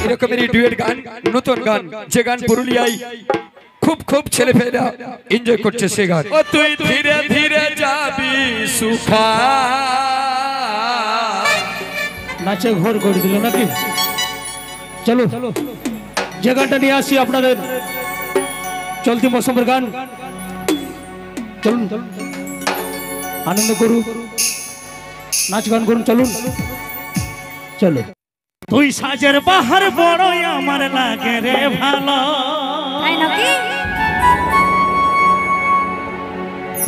এরকমেরই duet গান, নতুন গান, যে গান পুরুলিয়ায় খুব খুব ছেলেমেয়েরা এনজয় করছে সে গান। ও তুই ধীরে ধীরে যাবি সুখা, নাচে ঘোর করে দিল নাকি। চলো যে গানটা নিয়ে আসি আপনাদের চলতি মৌসুমের গান, চলুন আনন্দ করুন, নাচ গান করুন, চলুন চলো। তুই সাজের বাহার বড়ই আমার লাগে রে ভালো,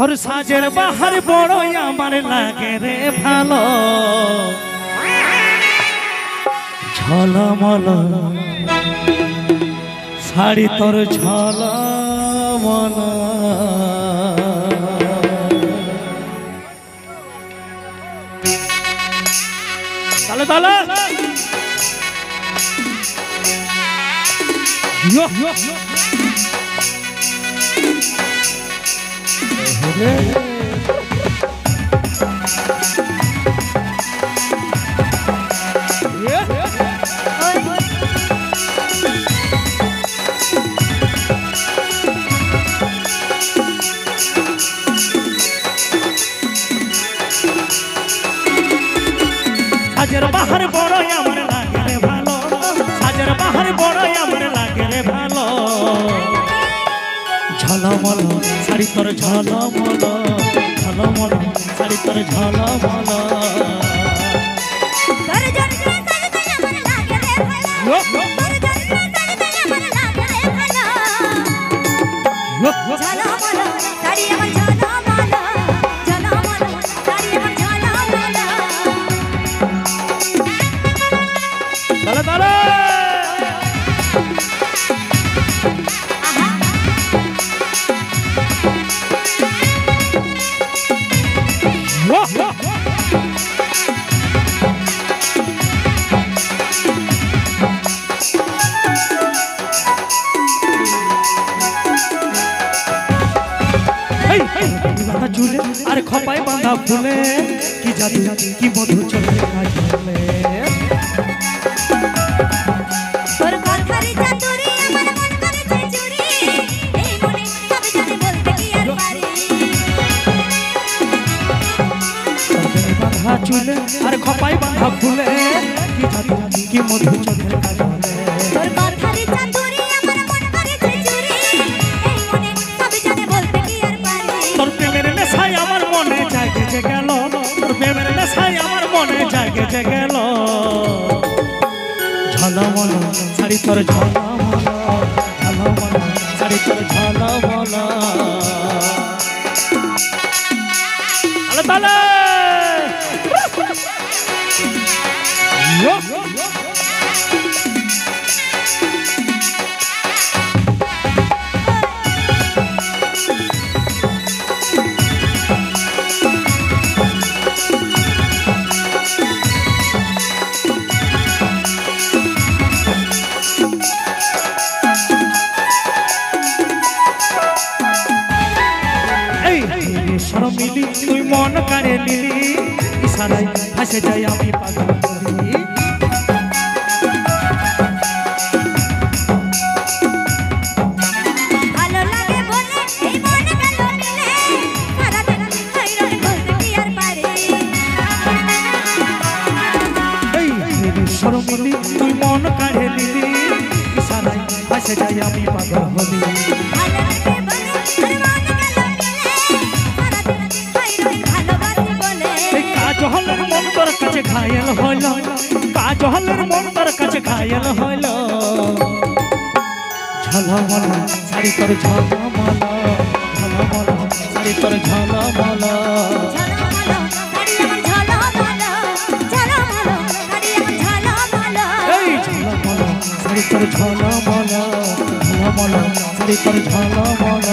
ওর সাজের বাহার বড়ই আমার লাগে রে ভালো, ঝলমল শাড়ি তোর ঝলমল, তালে তালে সাজের বাহার বড়ই আমার লাগে রে ভালো, সাজের বাহার বড়ই আমার লাগে রে ভালো, ঝলমল শাড়ি তোর ঝলমল, ঝলমল শাড়ি তোর ঝলমল, চুলে আর খপায় বাঁধা ফুলে কি জাদু কি মধু চলে কাজলে, তোর কথারি চাতুরি আমার মন করেছে চুরি, এই মনে সব জানে বলতে কি আর পারি, বাঁধা চুলে আর খপায় বাঁধা ফুলে কি জাদু কি মধু চলে কাজলে, তোর কথারি চাতুরি আমার মন করেছে চুরি, এই মনে সব জানে বলতে কি আর পারি, তোর প্রেমের নেশায় আমার মনে জাগে গেল, তোর প্রেমের নেশায় আমার মনে জাগে গেল, ঝলমল শাড়ি তোর ঝলমল, ঝলমল শাড়ি তোর ঝলমল, তালে তালে মিলি তুই মন কাড়ে নিলি, ইশারায় ভাসে যাই আমি পাগল করি, ভালো লাগে বলে এই মন গেল মিলে, সারা দিন হাইরান বলতে কি আর পারি, এই সরো মিলি তুই মন কাড়ে নিলি, ইশারায় ভাসে যাই আমি পাগল হলি, ভালো লাগে বলে কাজলের মন তোর কাছে ঘায়েল হইল, কাজলের মন তোর কাছে ঘায়েল হইল, ঝলমল শাড়ি তোর ঝলমল, ঝলমল শাড়ি তোর ঝলমল, এই ঝলমল শাড়ি তোর ঝলমল, ঝলমল শাড়ি তোর ঝলমল,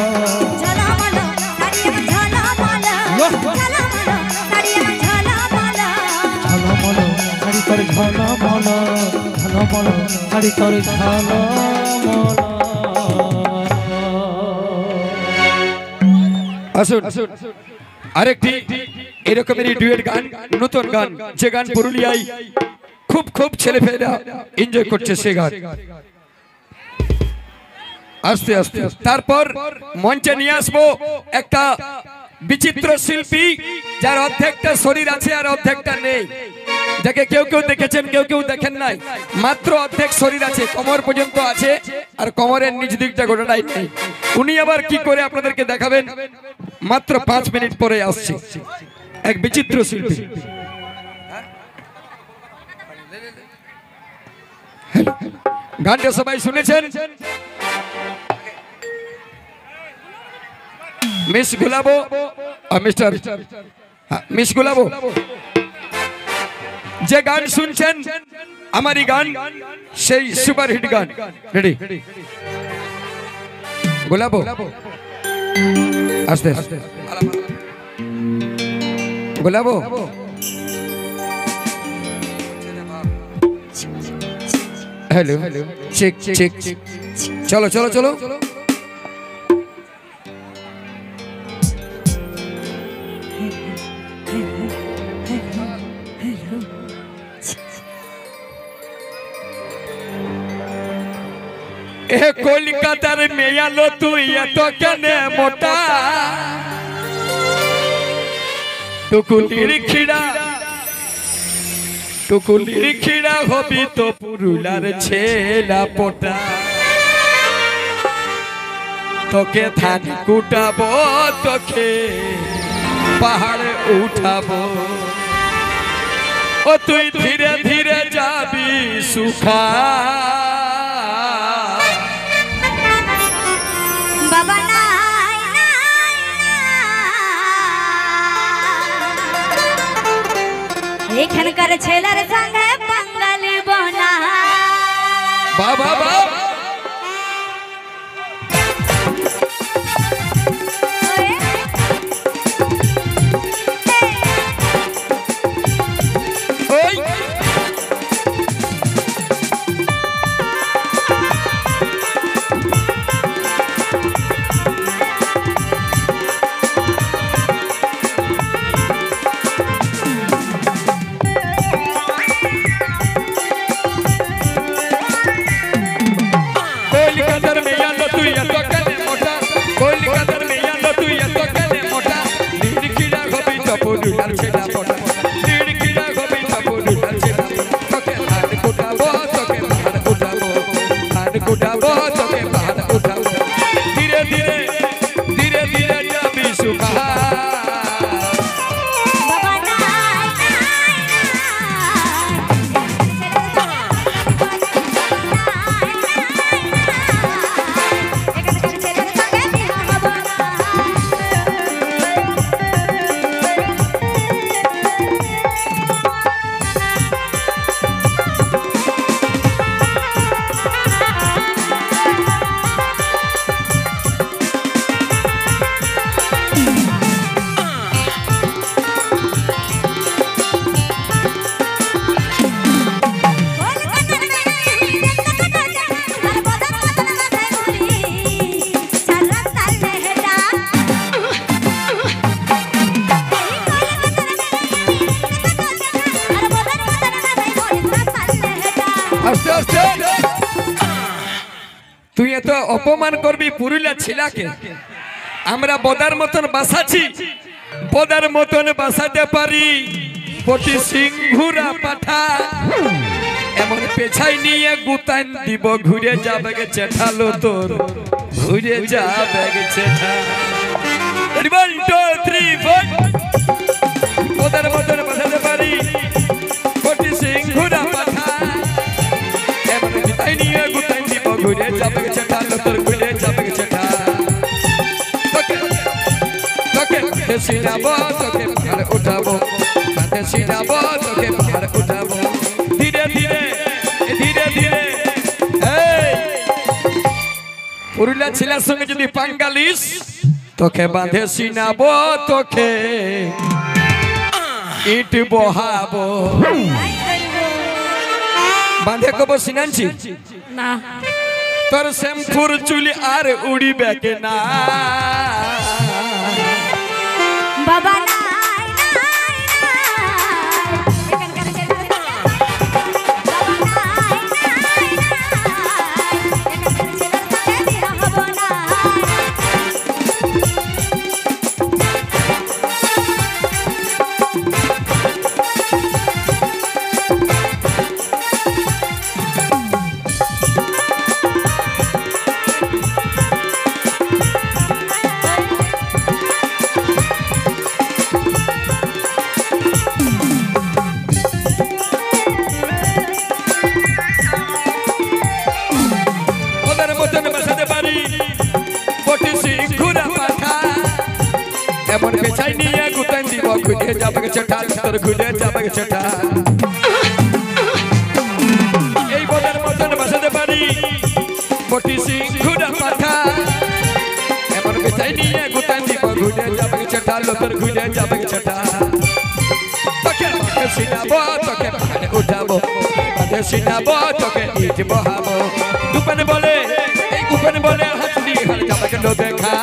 তোর ঝলমল, ঝলমল শাড়ি তোর ঝলমল। আসুন আরেকটি এরকমেরই ডুয়েট গান, নতুন গান, যে গান পুরুলিয়ায় খুব খুব ছেলেমেয়েরা এনজয় করছে সে গান। আস্তে আস্তে তারপর মঞ্চে নিয়ে আসবো একটা বিচিত্র শিল্পী, যার অর্ধেকটা শরীর আছে আর অর্ধেকটা নেই, যাকে কেউ কেউ দেখেছেন কেউ কেউ দেখেন নাই। মাত্র অর্ধেক শরীর আছে, কোমর পর্যন্ত আছে, আর কোমরের নিচ দিকটা গোটাটাই নেই। উনি আবার কি করে আপনাদেরকে দেখাবেন মাত্র 5 মিনিট পরে আসছে। এক বিচিত্র শিল্পী। গানটা সবাই শুনেছেন? Miss Gulabo mister miss Gulabo, যে গান শুনছেন আমারই গান, সেই সুপারহিট গান। রেডি? গুলাবো আস্তে আস্তে গুলাবো। हेलो चेक चेक चलो चलो चलो ए कोलकातार में आलो तू ये तो कने मोटा टुकुलिर खिड़ा टुकुलिर खिड़ा हबी तो पुरुलार छेला पोटा तोके धान कुटाबो तोके पहाड़ उठाबो ओ तू धीरे धीरे जाबी सुखा बाबा এখানকার ছেলের সঙ্গে বাঙালি বনা বাবা বাবা তুই এত অপমান করবি পুরুলিয়া ছেলেকে? আমরা বদার মতন বাসাছি, বদার মতন বাসাতে পারি পটি সিংহুরা পাঠা এমন পেছাই নিয়ে গুতান দিব ঘুরে যাবে গে চেঠালো তোর ঘুরে যাবে গে চেঠা 1 2 3 4 বদার মতন বাসাতে পারি পটি সিংহুরা পাঠা এমন পেছাই নিয়ে গুতান দিব ঘুরে যাবে গে চেঠালো তোর ঘুরে যাবে গে চেঠা তোকে সিনাবো তোকে পাহাড় উঠাবো মাথে সিনাবো তোকে পাহাড় উঠাবো ধীরে ধীরে ধীরে ধীরে পুরুলিয়া ছেলের সঙ্গে যদি পাঙ্গালিস তোকে বাঁধে সিনাবো তোকে ইট বহাবো বাঁধে কব সিনানছি না তোর শ্যামপুর চুলি আর উড়িবে কে না বাবা নাই নাই নাই এখানকার ছেলের বাবা নাই নাই নাই এখানকার ছেলের সাথে বিয়ে হবো না ওদের মতন বাসাতে পারি পটি সিংহুরা পাঠা এমন পেছাই নিয়ে গুতাই দিব খুঁজে যাবে চটা তোর খুঁজে যাবে চটা এই ওদের মতন বাসাতে পারি পটি সিংহুরা পাঠা এমন পেছাই নিয়ে গুতাই দিব খুঁজে যাবে চটা তোর খুঁজে যাবে চটা তোকে মাঠে সিনাবো তোকে পাহাড়ে উঠাবো মাঠে সিনাবো তোকে ইট বহাবো দুপন বলে এই উপন বলে হাসলি হর যাবে লোকে খা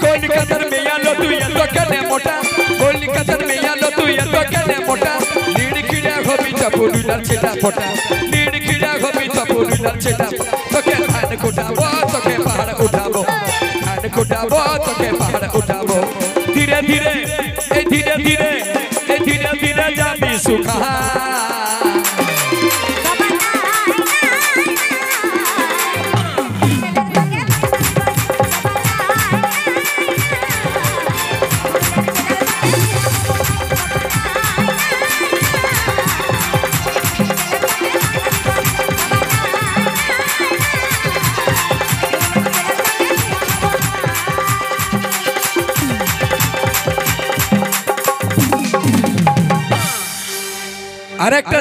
কলিকাতার মেয়া লো তুই এত কেনে মোটা কলিকাতার মেয়া লো তুই এত কেনে মোটা লিড় খিড়া হবি চপুরুলার ছেটা ফোটা লিড় খিড়া হবি চপুরুলার ছেটা তোকে ধান কুটাবো তোকে পাহাড় উঠাবো ধান কুটাবো তোকে পাহাড় উঠাবো ধীরে ধীরে এই ধীরে ধীরে এই ধীরে ধীরে যাবি সুখা আরেকটা